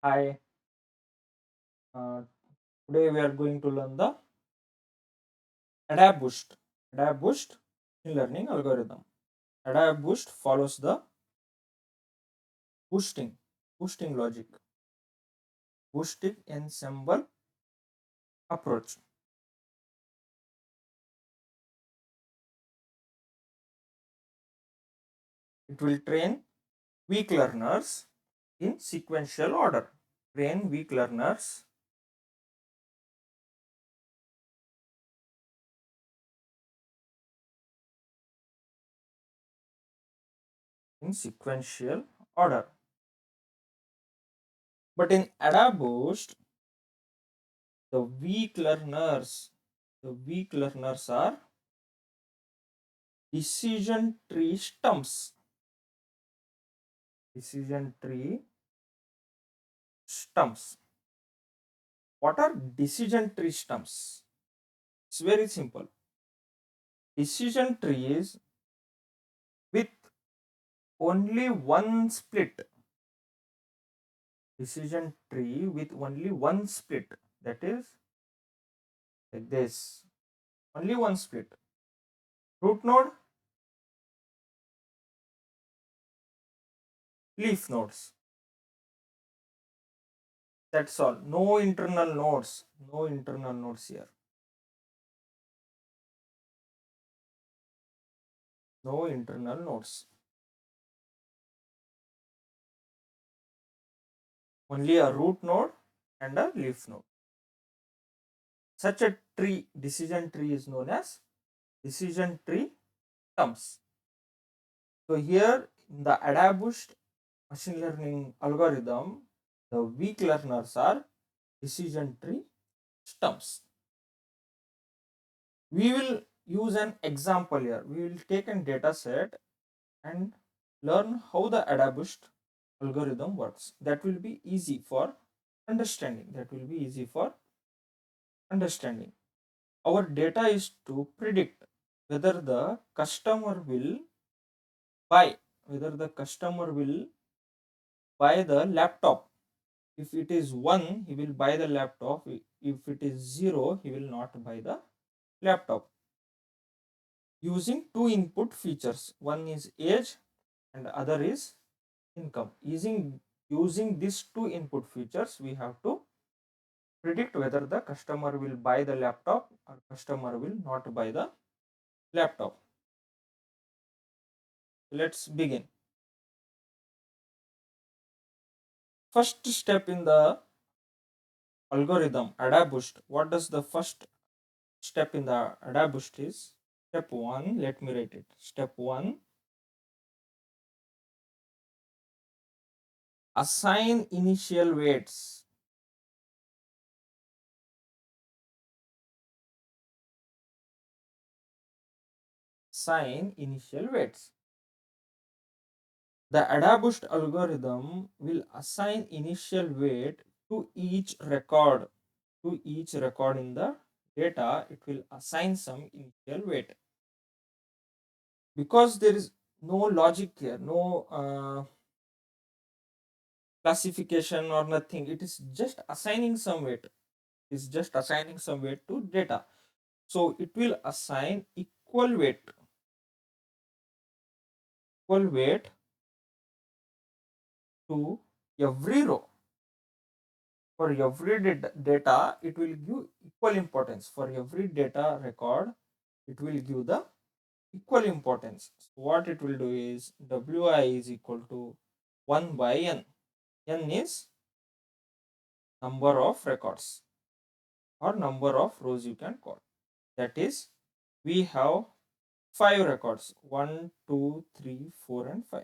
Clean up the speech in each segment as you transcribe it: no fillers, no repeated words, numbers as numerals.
Hi, uh, today we are going to learn the AdaBoost. AdaBoost machine learning algorithm. AdaBoost follows the boosting, boosting logic, boosting ensemble approach. It will train weak learners in sequential order. Train weak learners in sequential order. But in AdaBoost, the weak learners are decision tree stumps. Decision tree stumps. What are decision tree stumps? It's very simple. Decision trees with only one split. Decision tree with only one split. That is like this. Only one split. Root node, leaf nodes. That's all. No internal nodes. No internal nodes here. No internal nodes. Only a root node and a leaf node. Such a tree, decision tree, is known as decision tree stumps. So here in the AdaBoost machine learning algorithm, the weak learners are decision tree stumps. We will use an example here. We will take a data set and learn how the AdaBoost algorithm works. That will be easy for understanding. Our data is to predict whether the customer will buy, whether the customer will buy the laptop. If it is 1, he will buy the laptop. If it is 0, he will not buy the laptop. Using two input features, one is age and other is income. Using these two input features, we have to predict whether the customer will buy the laptop or customer will not buy the laptop. Let's begin. First step in the algorithm AdaBoost. What does the first step in the AdaBoost is? Step 1, let me write it. Step 1, assign initial weights. Assign initial weights. The AdaBoost algorithm will assign initial weight to each record. To each record in the data, it will assign some initial weight. Because there is no logic here, no classification or nothing. It is just assigning some weight. It's just assigning some weight to data. So it will assign equal weight to every row. For every data, it will give equal importance. For every data record, it will give the equal importance. So what it will do is Wi is equal to 1 by n. N is number of records or number of rows, you can call. That is, we have 5 records, 1, 2, 3, 4 and 5.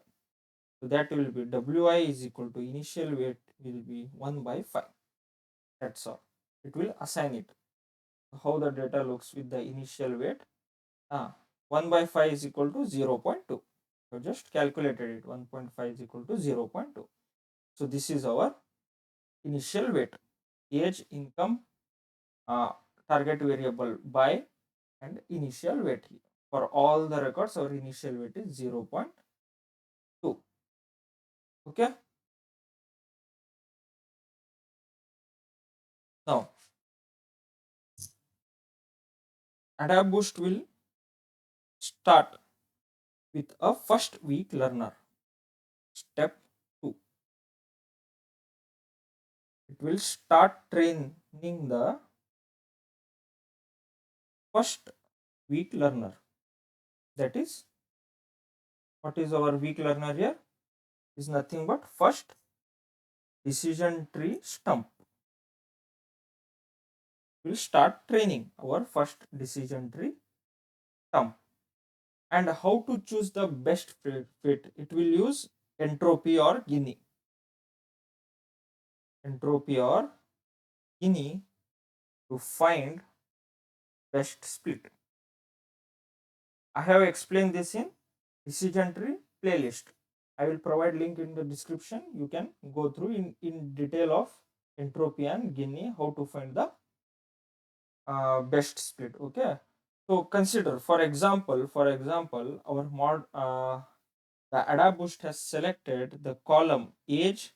So that will be Wi is equal to initial weight will be 1 by 5. That's all. It will assign it. How the data looks with the initial weight? 1 by 5 is equal to 0.2. So just calculated it. 1.5 is equal to 0.2. So this is our initial weight. Age, income, target variable by, and initial weight here. For all the records, our initial weight is 0.2. Okay. AdaBoost will start with a first week learner. Step 2. It will start training the first weak learner. That is, what is our weak learner here? Is nothing but first decision tree stump. We'll start training our first decision tree stump. And how to choose the best fit? It will use entropy or Gini. Entropy or Gini to find best split. I have explained this in decision tree playlist. I will provide link in the description. You can go through in detail of entropy and Gini, how to find the best split. Okay. So consider, for example, our mod the AdaBoost has selected the column age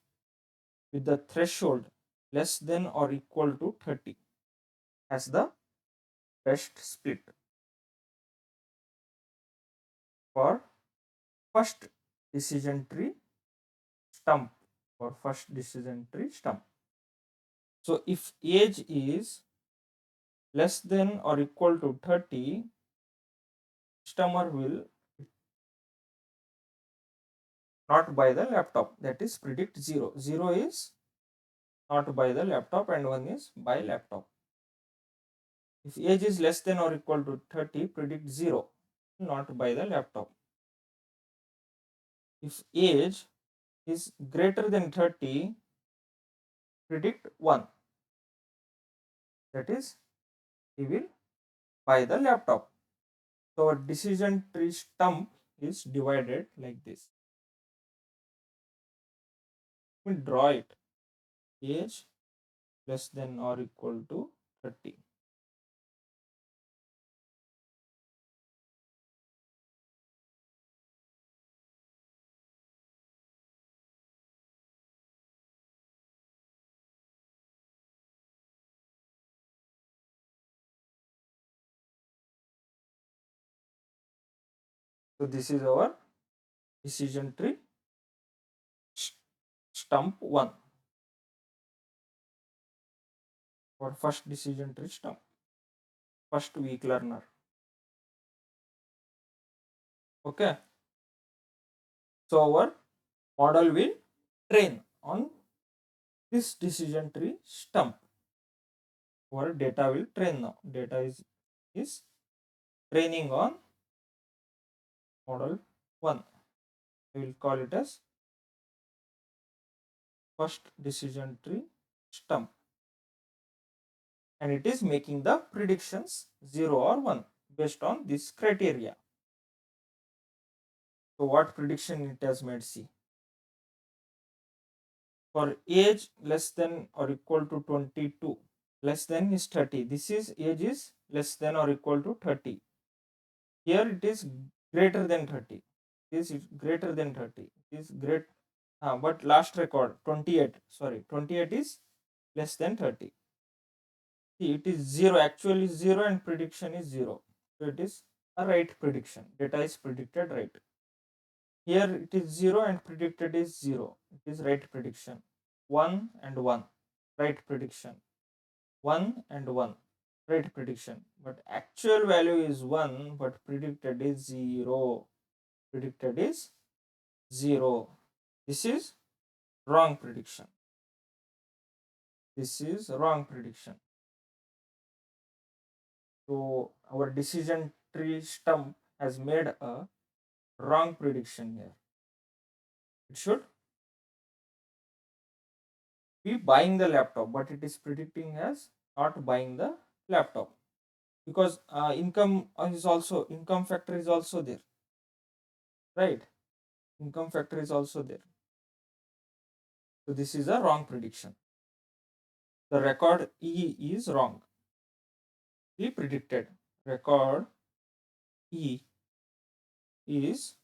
with the threshold less than or equal to 30 as the best split for first decision tree stump. For first decision tree stump. So if age is less than or equal to 30, customer will not buy the laptop. That is predict 0. 0 is not buy the laptop and 1 is buy laptop. If age is less than or equal to 30, predict 0, not buy the laptop. If age is greater than 30, predict 1. That is, he will buy the laptop. So our decision tree stump is divided like this. We draw it. Age less than or equal to 30. So this is our decision tree stump 1 for first decision tree stump, first weak learner. Okay. So our model will train on this decision tree stump. Our data will train now. Data is training on model 1. We will call it as first decision tree stump. And it is making the predictions 0 or 1 based on this criteria. So what prediction it has made? See, for age less than or equal to 22, less than is 30. This is age is less than or equal to 30. Here it is greater than 30. This is greater than 30. This is great. But last record 28. Sorry, 28 is less than 30. See, it is 0. Actually 0 and prediction is 0. So it is a right prediction. Data is predicted right. Here it is 0 and predicted is 0. It is right prediction. 1 and 1. Right prediction. 1 and 1. Right prediction. But actual value is 1, but predicted is 0. Predicted is 0. This is wrong prediction. This is wrong prediction. So our decision tree stump has made a wrong prediction here. It should be buying the laptop, but it is predicting as not buying the laptop because income factor is also there, right? Income factor is also there. So this is a wrong prediction. The record E is wrong. He predicted record E is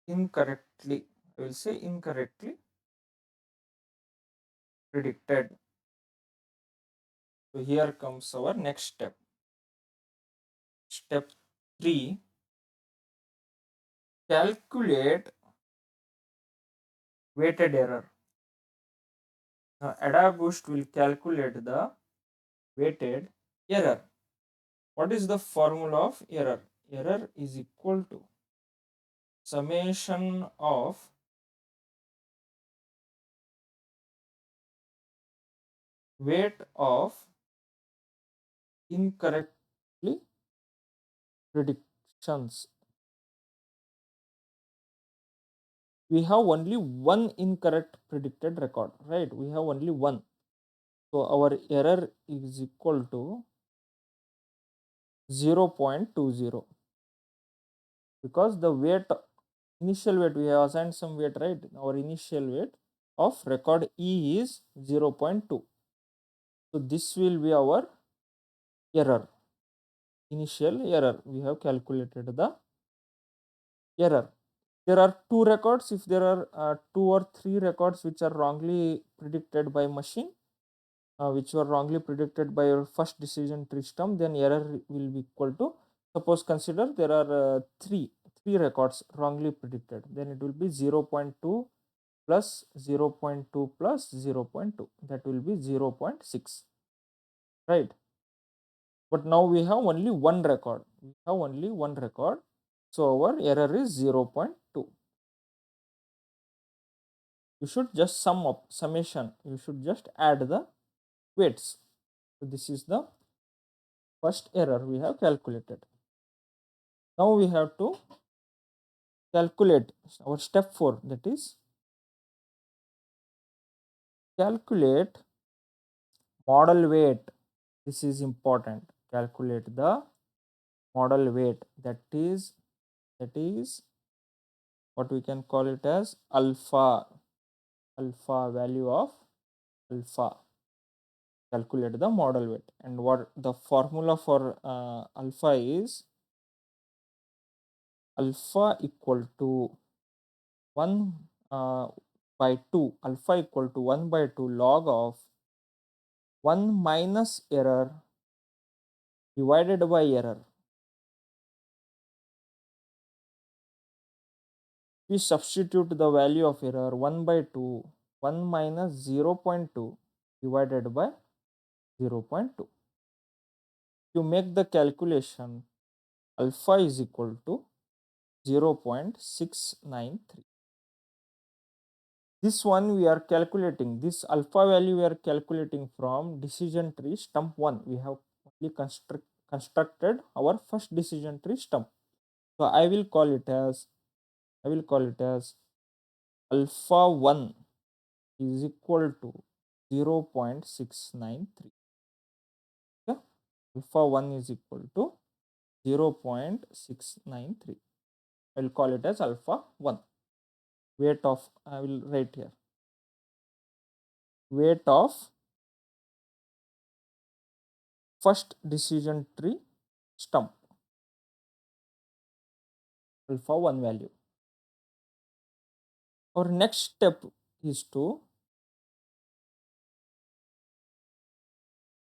incorrectly, I will say incorrectly predicted. So here comes our next step. Step 3, calculate weighted error. Now AdaBoost will calculate the weighted error. What is the formula of error? Error is equal to summation of weight of incorrectly predictions. We have only one incorrect predicted record, right? We have only one. So our error is equal to 0.20 because the weight, initial weight, we have assigned some weight, right? Our initial weight of record E is 0.2. So this will be our error, initial error. We have calculated the error. There are two records. If there are two or three records which are wrongly predicted by machine, which were wrongly predicted by your first decision tree stump, then error will be equal to, suppose consider there are three records wrongly predicted, then it will be 0.2 plus 0.2 plus 0.2, that will be 0.6, right? But now we have only one record. So our error is 0.2. You should just sum up, summation. You should just add the weights. So this is the first error we have calculated. Now we have to calculate our step 4, that is calculate model weight. This is important. Calculate the model weight, that is what we can call it as alpha value of alpha. Calculate the model weight, and what the formula for alpha is alpha equal to 1 by 2, alpha equal to 1 by 2 log of 1 minus error divided by error. We substitute the value of error 1 by 2, 1 minus 0.2 divided by 0.2. You make the calculation, alpha is equal to 0.693. This one we are calculating, this alpha value we are calculating from decision tree stump 1. We have only constructed our first decision tree stump. So I will call it as alpha 1 is equal to 0.693. Okay? Alpha 1 is equal to 0.693. I will call it as alpha 1. Weight of, I will write here, weight of first decision tree stump, alpha 1 value. Our next step is to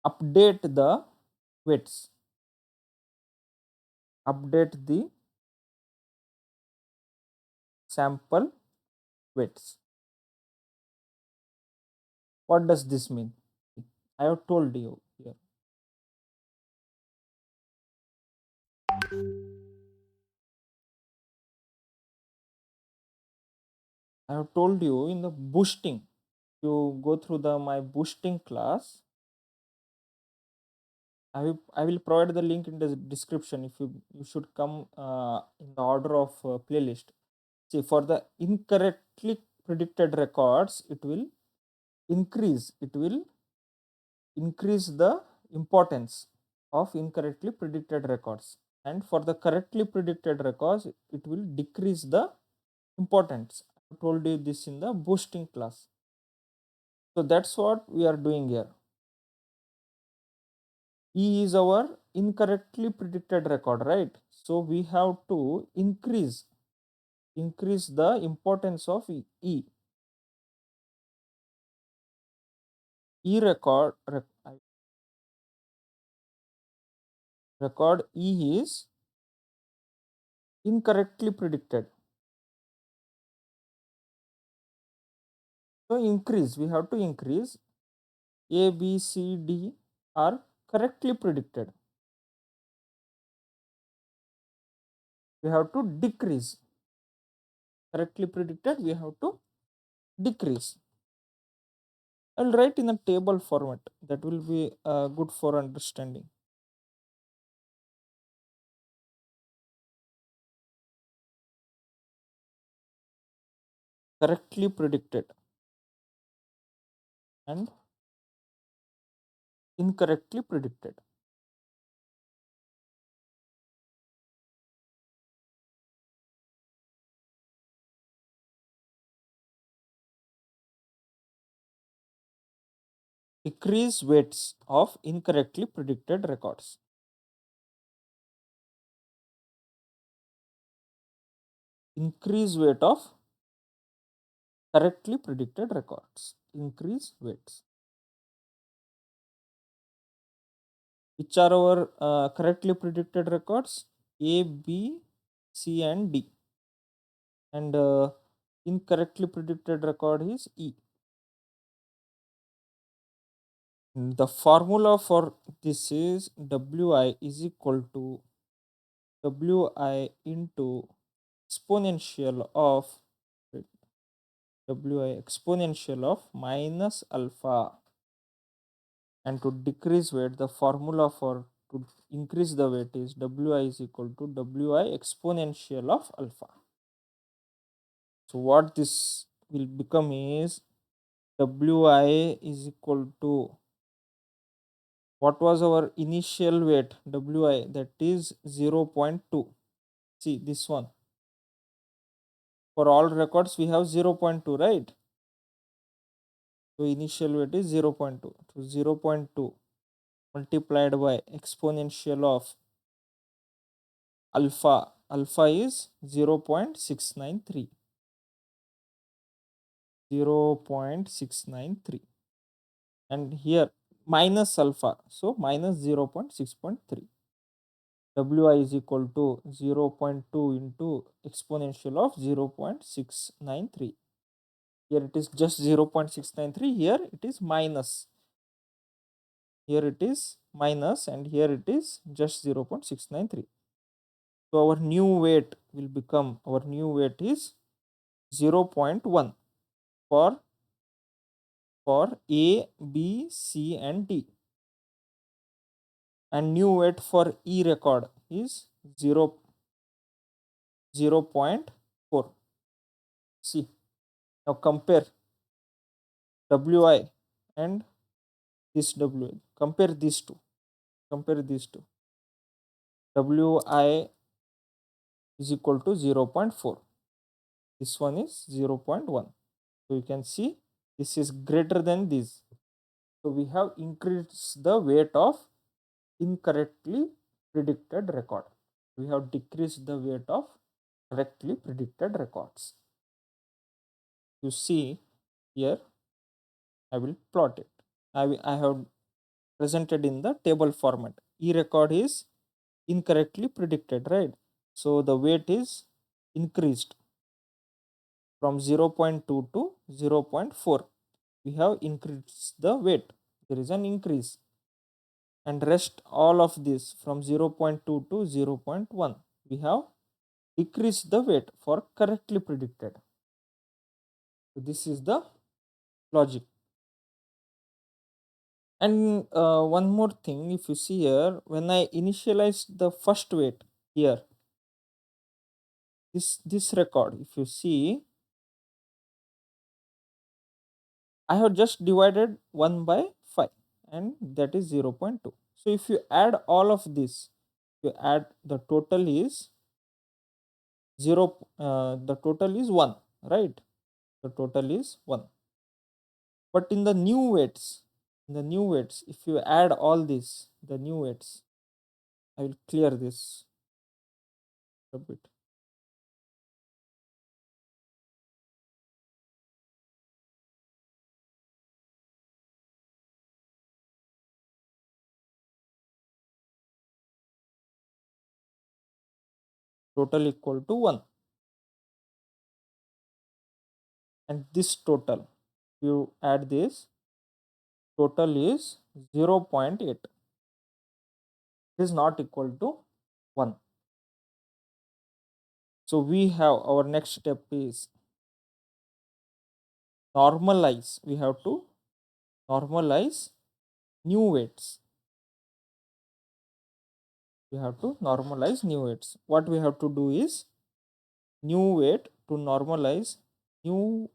update the weights, update the sample weights. What does this mean? I have told you here. I have told you in the boosting. You go through the my boosting class. I will provide the link in the description. If you should come in the order of playlist. See, for the incorrectly predicted records, it will increase the importance of incorrectly predicted records, and for the correctly predicted records it will decrease the importance. I told you this in the boosting class. So that's what we are doing here. E is our incorrectly predicted record, right? So we have to increase the importance of E. E record record E is incorrectly predicted. So increase, we have to increase. A, B, C, D are correctly predicted. We have to decrease. Correctly predicted, we have to decrease. I'll write in a table format. That will be good for understanding. Correctly predicted and incorrectly predicted. Decrease weights of incorrectly predicted records. Increase weight of correctly predicted records. Increase weights. Which are our correctly predicted records? A, B, C and D. And incorrectly predicted record is E. The formula for this is Wi is equal to Wi into exponential of Wi exponential of minus alpha. And to decrease weight, the formula for to increase the weight is Wi is equal to Wi exponential of alpha. So what this will become is Wi is equal to, what was our initial weight Wi, that is 0.2. See this one, for all records we have 0.2, right? So initial weight is 0.2. So 0.2 multiplied by exponential of alpha. Alpha is 0.693. 0.693. And here minus alpha. So minus 0.6.3. Wi is equal to 0.2 into exponential of 0.693. Here it is just 0.693. Here it is minus. Here it is minus and here it is just 0.693. So our new weight will become, our new weight is 0.1 for A, B, C and D. And new weight for E record is 0.4. See, now compare Wi and this Wi. Compare these two. Compare these two. Wi is equal to 0.4. This one is 0.1. So you can see this is greater than this. So we have increased the weight of incorrectly predicted record. We have decreased the weight of correctly predicted records. You see here, I will plot it. I have presented in the table format. E record is incorrectly predicted, right? So the weight is increased from 0.2 to 0.4. We have increased the weight. There is an increase. And rest all of this from 0.2 to 0.1. We have decreased the weight for correctly predicted. So this is the logic. And one more thing, if you see here, when I initialize the first weight here, this record, if you see, I have just divided 1 by 5 and that is 0.2. So if you add all of this, you add, the total is 0, the total is 1, right? The total is 1. But in the new weights, if you add all this, the new weights, I will clear this a bit. total equal to 1, and this total, you add this, total is 0.8. It is not equal to 1. So we have our next step is normalize. We have to normalize new weights. We have to normalize new weights. What we have to do is new weight to normalize new,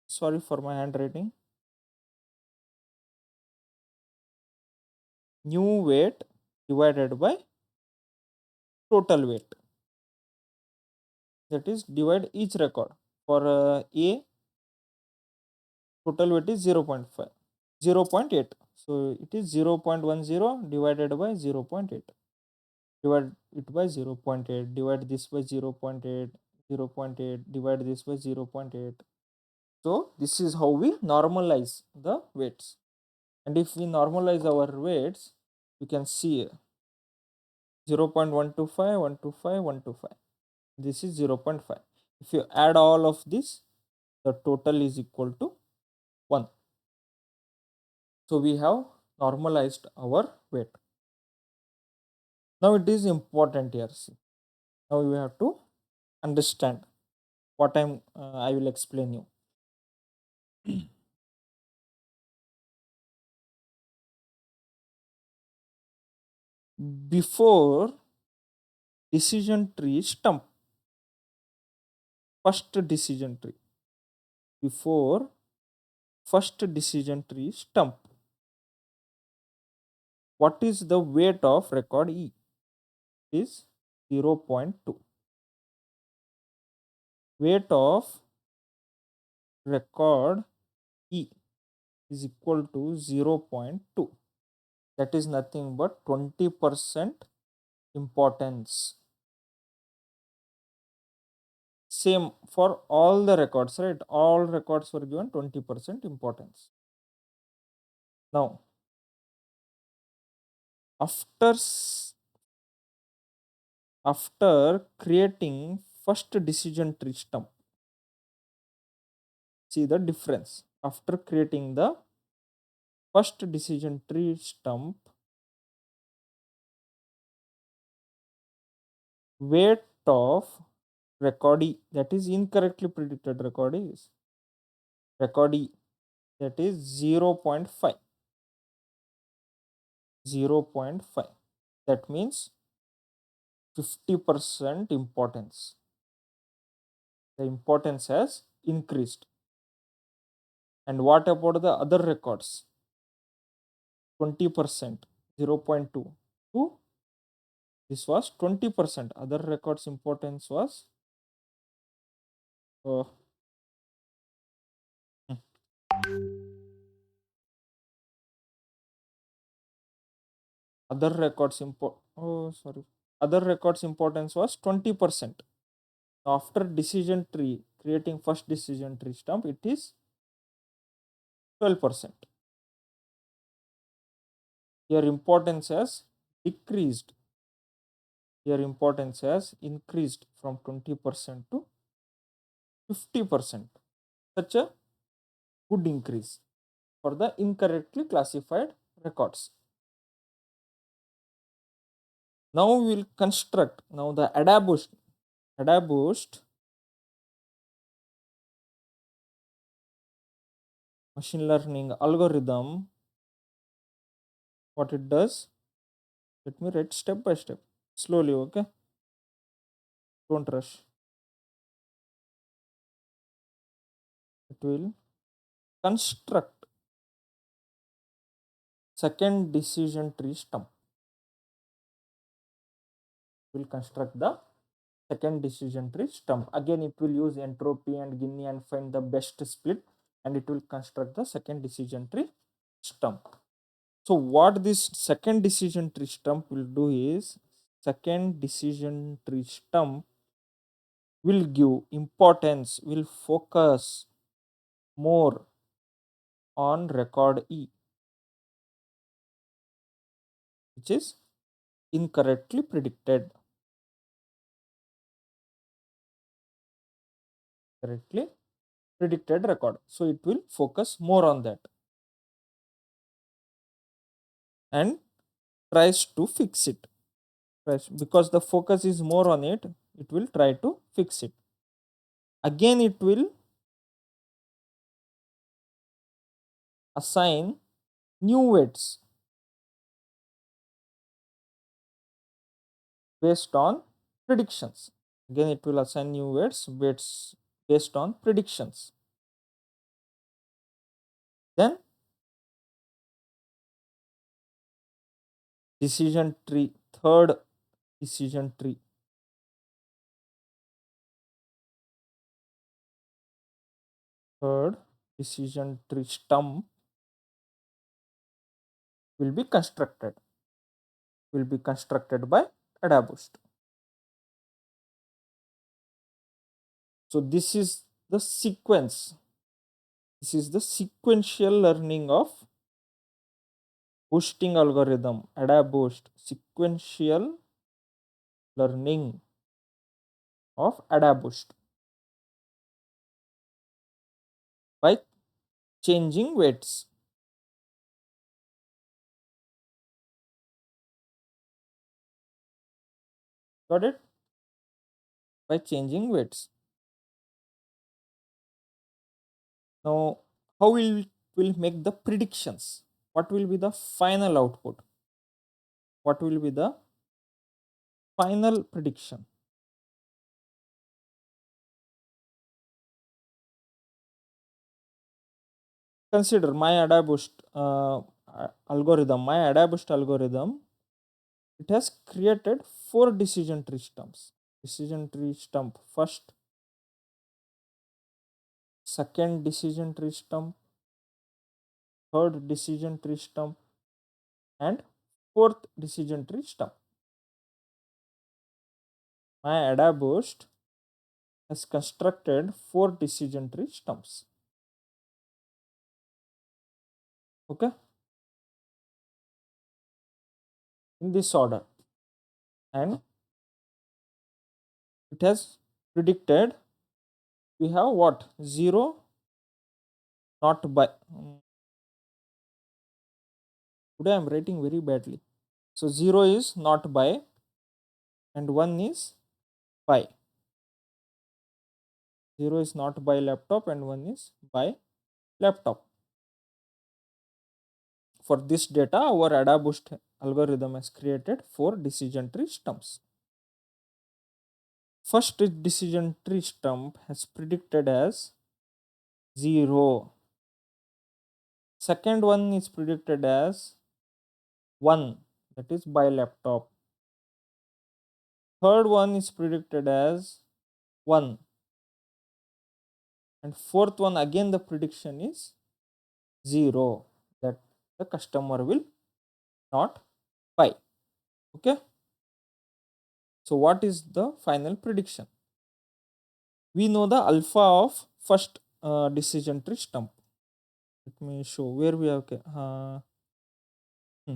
sorry for my handwriting, new weight divided by total weight. That is, divide each record. For A, total weight is 0.5, 0.8. So it is 0.10 divided by 0.8. Divide it by 0.8, divide this by 0.8, 0.8, divide this by 0.8. So this is how we normalize the weights. And if we normalize our weights, you can see 0.125, 125, 125. This is 0.5. If you add all of this, the total is equal to 1. So we have normalized our weight. Now it is important here. See. Now we have to understand what I will explain you. Before decision tree stump, first decision tree, before first decision tree stump, what is the weight of record E? Is 0.2. Weight of record E is equal to 0.2. That is nothing but 20% importance. Same for all the records, right? All records were given 20% importance. Now, after creating first decision tree stump, see the difference. After creating the first decision tree stump, weight of record E, that is incorrectly predicted record is record E, that is 0.5. 0.5. That means 50% importance. The importance has increased. And what about the other records? 20%, 0.2 to this was 20%. Other records importance was uh, other records other records importance was 20%. After decision tree, creating first decision tree stump, it is 12%. Your importance has decreased. Your importance has increased from 20% to 50%. Such a good increase for the incorrectly classified records. Now we will construct now the AdaBoost machine learning algorithm. What it does, let me write step by step, slowly, okay? Don't rush. It will construct second decision tree stump. Will construct the second decision tree stump. Again, it will use entropy and Gini and find the best split, and it will construct the second decision tree stump. So what this second decision tree stump will do is, second decision tree stump will give importance, will focus more on record E, which is incorrectly predicted. correctly predicted record. So it will focus more on that and tries to fix it. Because the focus is more on it, it will try to fix it. Again, it will assign new weights based on predictions. Again, it will assign new weights based on predictions. Then decision tree, third decision tree. Third decision tree stump will be constructed. By AdaBoost. So this is the sequence. This is the sequential learning of boosting algorithm, AdaBoost. Sequential learning of AdaBoost by changing weights. Got it? By changing weights. Now, how will make the predictions? What will be the final output? What will be the final prediction? Consider my AdaBoost algorithm. My AdaBoost algorithm, it has created 4 decision tree stumps. Decision tree stump first, second decision tree stump, third decision tree stump, and fourth decision tree stump. My AdaBoost has constructed 4 decision tree stumps. Okay, in this order, and it has predicted we have what 0 not by. Today I am writing very badly. So 0 is not by and 1 is by. 0 is not by laptop and 1 is by laptop. For this data, our AdaBoost algorithm has created 4 decision tree stumps. First decision tree stump has predicted as 0. Second one is predicted as 1, that is by laptop. Third one is predicted as 1. And fourth one, again the prediction is 0, that the customer will not buy. Okay. So what is the final prediction? We know the alpha of first decision tree stump. Let me show where we have.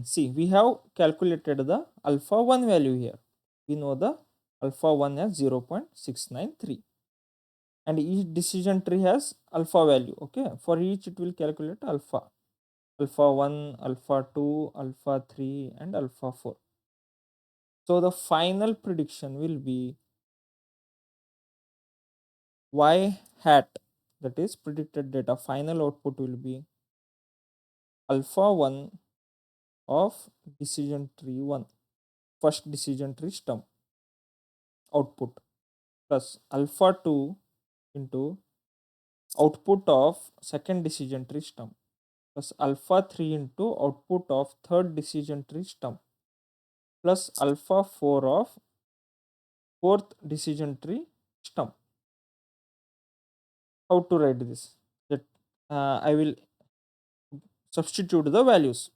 See, we have calculated the alpha 1 value here. We know the alpha 1 as 0.693. And each decision tree has alpha value. Okay. For each, it will calculate alpha. Alpha 1, alpha 2, alpha 3, and alpha 4. So the final prediction will be y hat, that is predicted data. Final output will be alpha 1 of decision tree 1, first decision tree stump output, plus alpha 2 into output of second decision tree stump, plus alpha 3 into output of third decision tree stump, plus alpha 4 of fourth decision tree stump. How to write this? That I will substitute the values.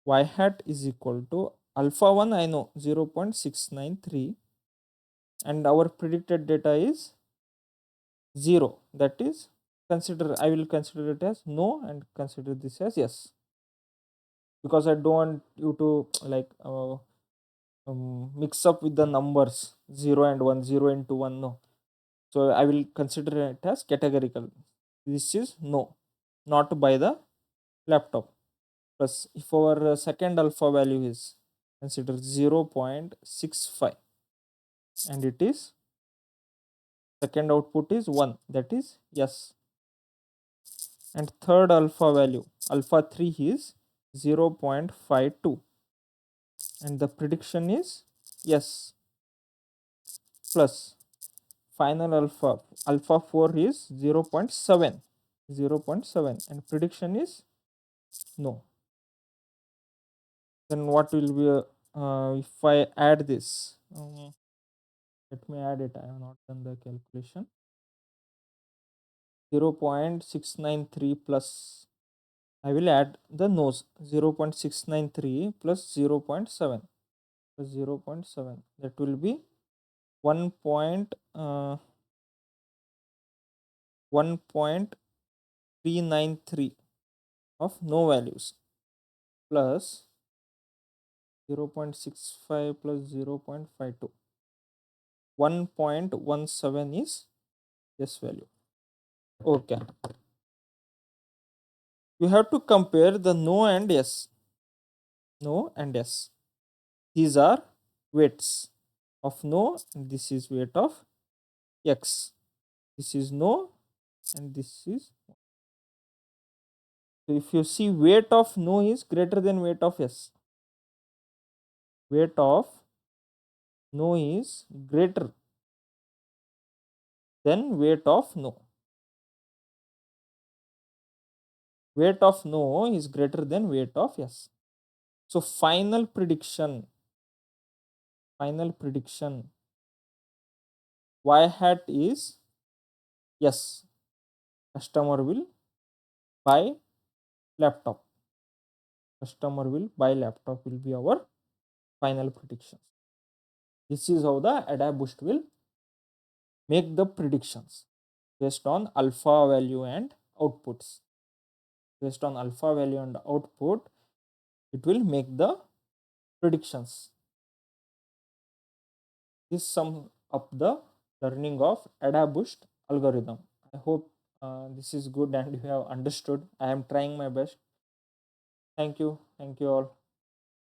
Y hat is equal to alpha 1, I know 0.693, and our predicted data is 0. That is, I will consider it as no and consider this as yes, because I don't want you to like mix up with the numbers 0 and 1, 0 into 1. No. So I will consider it as categorical. This is no, not by the laptop. Plus, if our second alpha value is consider 0.65 and it is second output is 1, that is yes. And third alpha value, alpha 3 is 0.52 and the prediction is yes. Plus final alpha 4 is 0.7 and prediction is no. Then what will be if I add this, let me add it, I have not done the calculation. 0.693 plus, I will add the no's, 0.693 plus 0.7 plus 0.7, that will be 1.393 of no values plus 0.65 plus 0.52, 1.17 is yes value. Okay, you have to compare the no and yes. No and yes, these are weights of no and this is weight of x. This is no and this is. So if you see, weight of no is greater than weight of yes. Weight of no is greater than weight of no. Weight of no is greater than weight of yes. So final prediction y hat is yes, customer will buy laptop. Customer will buy laptop will be our final predictions. This is how the AdaBoost will make the predictions based on alpha value and outputs. Based on alpha value and output, it will make the predictions. This sums up the learning of AdaBoost algorithm. I hope this is good and you have understood. I am trying my best. Thank you all.